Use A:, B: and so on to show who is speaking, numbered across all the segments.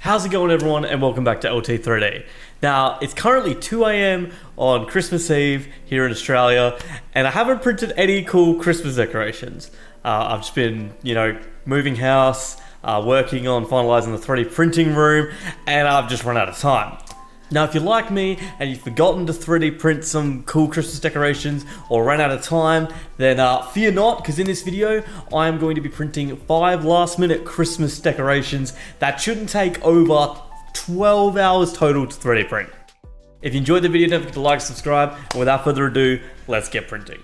A: How's it going, everyone, and welcome back to LT3D. Now, it's currently 2 AM on Christmas Eve here in Australia, and I haven't printed any cool Christmas decorations. I've just been, moving house, working on finalizing the 3D printing room, and I've just run out of time. Now, if you're like me and you've forgotten to 3D print some cool Christmas decorations or ran out of time, then fear not, because in this video, I am going to be printing 5 last-minute Christmas decorations that shouldn't take over 12 hours total to 3D print. If you enjoyed the video, don't forget to like, subscribe, and without further ado, let's get printing.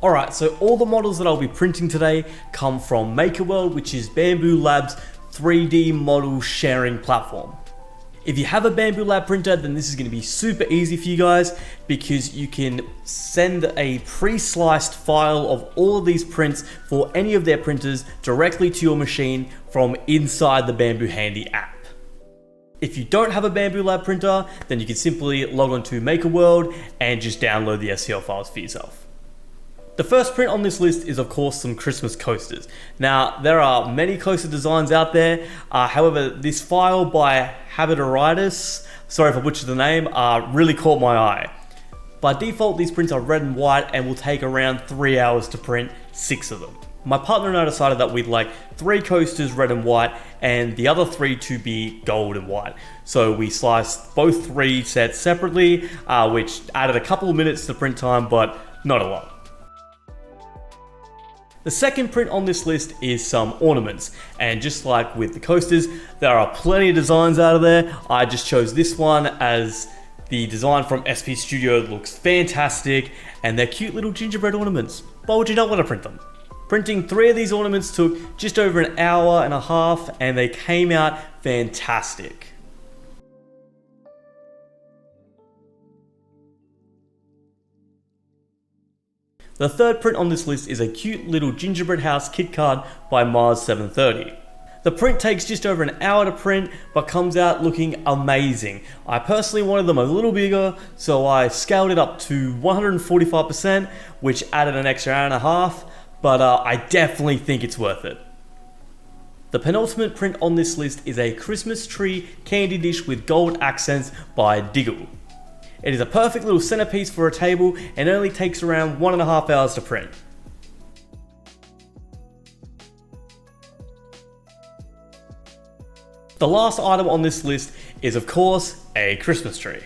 A: Alright, so all the models that I'll be printing today come from MakerWorld, which is BambuLab's 3D model sharing platform. If you have a BambuLab printer, then this is going to be super easy for you guys because you can send a pre-sliced file of all of these prints for any of their printers directly to your machine from inside the Bambu Handy app. If you don't have a BambuLab printer, then you can simply log on to MakerWorld and just download the STL files for yourself. The first print on this list is, of course, some Christmas coasters. Now, there are many coaster designs out there. However, this file by Habitoritis, sorry if I butchered the name, really caught my eye. By default, these prints are red and white and will take around 3 hours to print 6 of them. My partner and I decided that we'd like 3 coasters red and white and the other 3 to be gold and white. So we sliced both 3 sets separately, which added a couple of minutes to print time, but not a lot. The second print on this list is some ornaments, and just like with the coasters, there are plenty of designs out of there. I just chose this one as the design from SP Studio. It looks fantastic, and they're cute little gingerbread ornaments. Why would you not want to print them? Printing 3 of these ornaments took just over an hour and a half, and they came out fantastic. The third print on this list is a cute little Gingerbread House kit card by Mars 730. The print takes just over an hour to print, but comes out looking amazing. I personally wanted them a little bigger, so I scaled it up to 145%, which added an extra hour and a half, but I definitely think it's worth it. The penultimate print on this list is a Christmas tree candy dish with gold accents by Stackable. It is a perfect little centerpiece for a table and only takes around 1.5 hours to print. The last item on this list is, of course, a Christmas tree.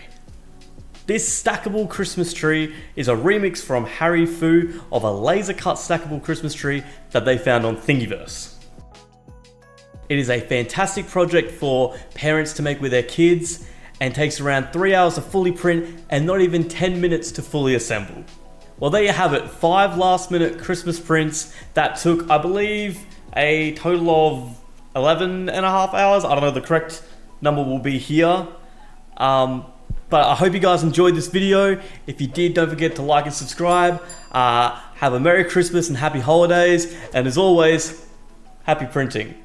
A: This stackable Christmas tree is a remix from Harry Fu of a laser cut stackable Christmas tree that they found on Thingiverse. It is a fantastic project for parents to make with their kids, and takes around 3 hours to fully print and not even 10 minutes to fully assemble. Well, there you have it, 5 last minute Christmas prints that took, I believe, a total of 11.5 hours. I don't know, the correct number will be here. But I hope you guys enjoyed this video. If you did, don't forget to like and subscribe. Have a Merry Christmas and Happy Holidays. And as always, happy printing.